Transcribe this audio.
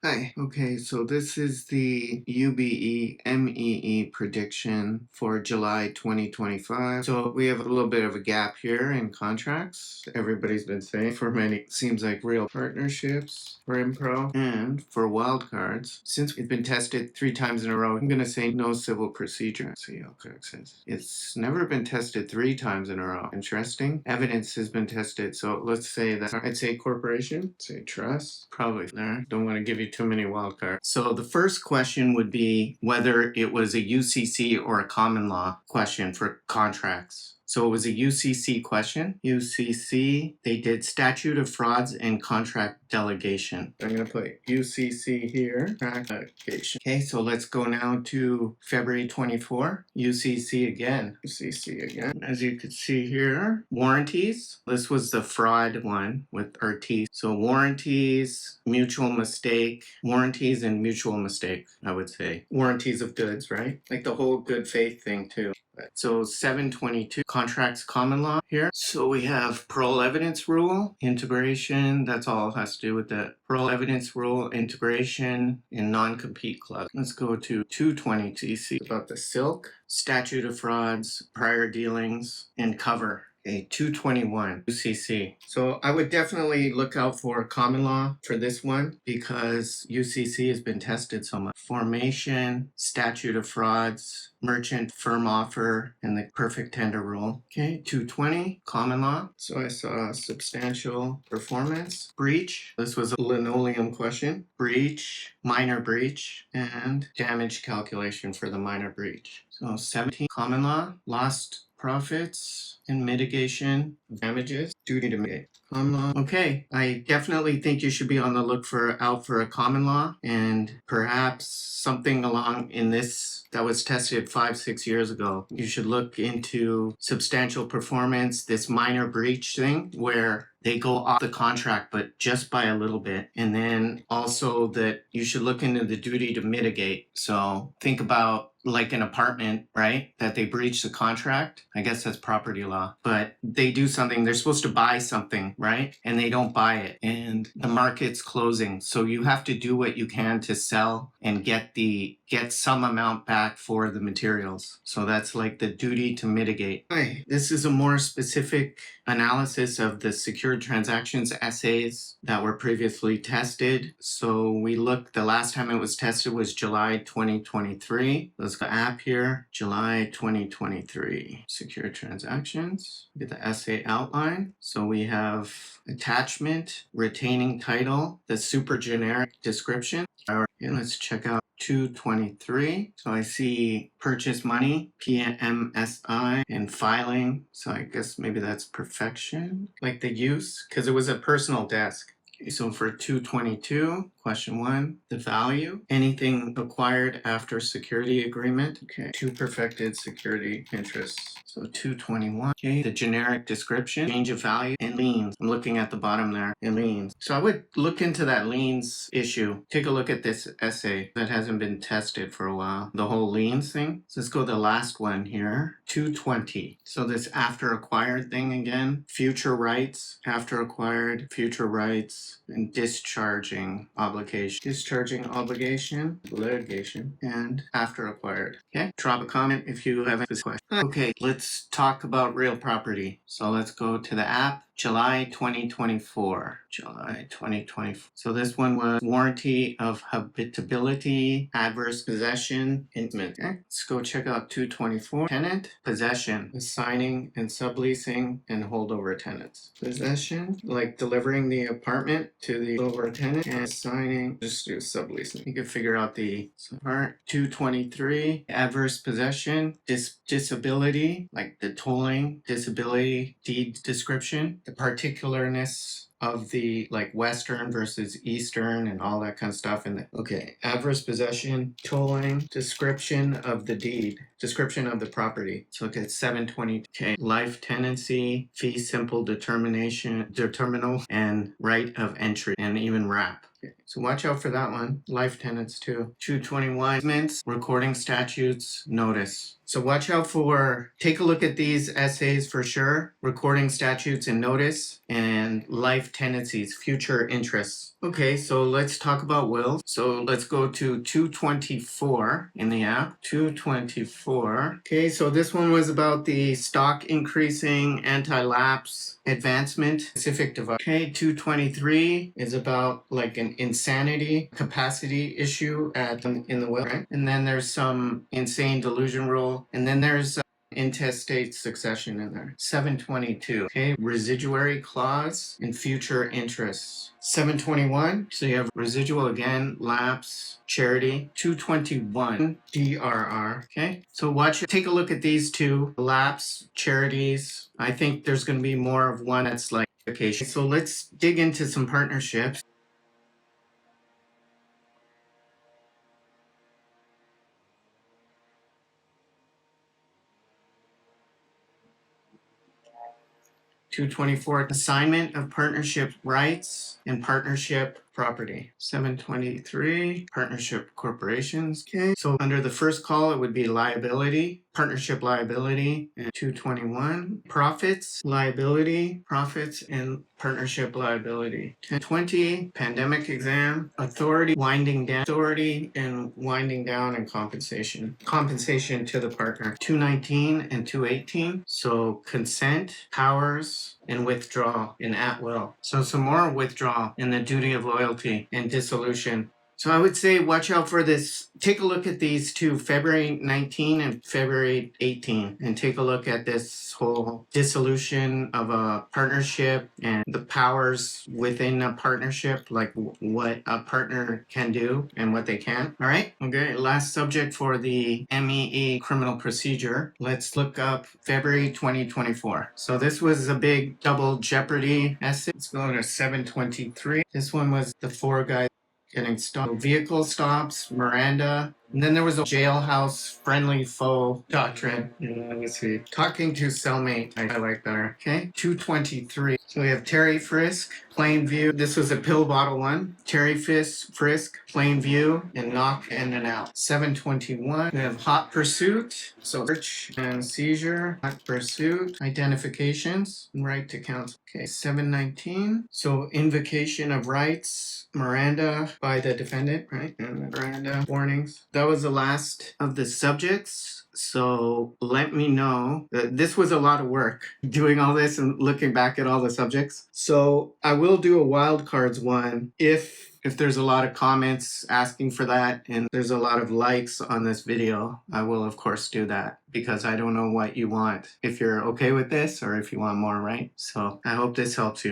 Hi, okay, so this is the UBE MEE prediction for July 2025. So we have a little bit of a gap here in contracts. Everybody's been saying for many, seems like real partnerships for Impro and for wildcards. Since we've been tested 3 times in a row, I'm going to say no civil procedure. See how it says. It's never been tested 3 times in a row. Interesting. Evidence has been tested. So let's say that I'd say corporation, say trust, probably there. Don't want to give you too many wildcards. So the first question would be whether it was a UCC or a common law question for contracts. So it was a UCC question. UCC, they did statute of frauds and contract delegation. I'm going to put UCC here, contract delegation. Okay, so let's go now to February 24. UCC again. UCC again. As you can see here, warranties. This was the fraud one with RT. So warranties, mutual mistake, warranties and mutual mistake, I would say. Warranties of goods, right? Like the whole good faith thing too. So 722 contracts common law here. So we have parole evidence rule, integration, that's all it has to do with the parole evidence rule, integration, and non-compete clause. Let's go to 220 TC about the silk, statute of frauds, prior dealings, and cover. Okay, 221 UCC. So I would definitely look out for common law for this one because UCC has been tested so much. Formation, statute of frauds, merchant firm offer, and the perfect tender rule. Okay, 220 common law. So I saw substantial performance, breach. This was a linoleum question. Breach, minor breach, and damage calculation for the minor breach. So 17 common law, lost profits and mitigation of damages, duty to mitigate. Common law. Okay, I definitely think you should be on the look out for a common law and perhaps something along in this that was tested 5-6 years ago. You should look into substantial performance, this minor breach thing where they go off the contract, but just by a little bit. And then also that you should look into the duty to mitigate. So think about like an apartment, right? That they breach the contract. I guess that's property law. But they do something, they're supposed to buy something, right? And they don't buy it. And the market's closing. So you have to do what you can to sell and get some amount back for the materials. So that's like the duty to mitigate. Okay, this is a more specific analysis of the secured transactions essays that were previously tested. So we looked, the last time it was tested was July 2023. Let's go app here, July 2023. Secured transactions, get the essay outline. So we have attachment, retaining title, the super generic description. All right, let's check out 223. So I see purchase money, PMSI, and filing. So I guess maybe that's perfection, like the use, because it was a personal desk. Okay, so for 222, question 1, the value, anything acquired after security agreement. Okay, 2 perfected security interests. So 221, okay, the generic description, change of value, and liens. I'm looking at the bottom there, and liens. So I would look into that liens issue. Take a look at this essay that hasn't been tested for a while. The whole liens thing. So let's go to the last one here, 220. So this after acquired thing again, future rights, after acquired, future rights, and discharging obligation. Discharging obligation, litigation, and after acquired. Okay, drop a comment if you have this question. Okay, let's talk about real property. So let's go to the app. July 2024. July 2024. So this one was warranty of habitability, adverse possession, intimate. Okay, let's go check out 224. Tenant, possession, assigning and subleasing, and holdover tenants. Possession, like delivering the apartment to the holdover tenant, and assigning, just do subleasing. You can figure out the part. 223. Adverse possession, disability, like the tolling, disability, deed description, the particularness of the like Western versus Eastern and all that kind of stuff. And okay, adverse possession, tolling, description of the deed, description of the property. So look at 720. Okay, life tenancy, fee simple determinal, and right of entry, and even wrap. Okay, so watch out for that one. Life tenants too. 221, recording statutes, notice. So watch out for, take a look at these essays for sure, recording statutes and notice, and life life tendencies, future interests. Okay, so let's talk about wills. So let's go to 224 in the app. 224. Okay, so this one was about the stock increasing, anti-lapse, advancement, specific device. Okay, 223 is about like an insanity capacity issue in the will, right? And then there's some insane delusion rule, and then there's intestate succession in there. 722. Okay, residuary clause and future interests. 721. So you have residual again, lapse, charity. 221. DRR. Okay, so take a look at these two, lapse, charities. I think there's going to be more of one that's like vacation. So let's dig into some partnerships. $224, assignment of partnership rights and partnership property. 723, partnership corporations. Okay, so under the first call, it would be liability, partnership liability, and 221, profits, liability, profits, and partnership liability. 1020, pandemic exam, authority, winding down, authority, and winding down and compensation. Compensation to the partner. 219 and 218, so consent, powers, and withdrawal in at will. So some more withdrawal in the duty of loyalty and dissolution. So I would say watch out for this. Take a look at these two, February 19 and February 18, and take a look at this whole dissolution of a partnership and the powers within a partnership, like what a partner can do and what they can't. All right. Okay. Last subject for the MEE criminal procedure. Let's look up February 2024. So this was a big double jeopardy essay. Let's go to 723. This one was the four guys getting stopped. Vehicle stops, Miranda. And then there was a jailhouse friendly foe doctrine. Let's see. Talking to cellmate, I like better. Okay. 223. So we have Terry Frisk, Plain View. This was a pill bottle one. Terry Frisk, Plain View, and knock in and out. 721. We have hot pursuit. So search and seizure, hot pursuit, identifications, and right to counsel. Okay. 719. So invocation of rights, Miranda by the defendant, right? And Miranda warnings. That was the last of the subjects. So let me know. This was a lot of work doing all this and looking back at all the subjects. So I will do a wildcards one if there's a lot of comments asking for that and there's a lot of likes on this video. I will of course do that because I don't know what you want. If you're okay with this or if you want more, right? So I hope this helps you.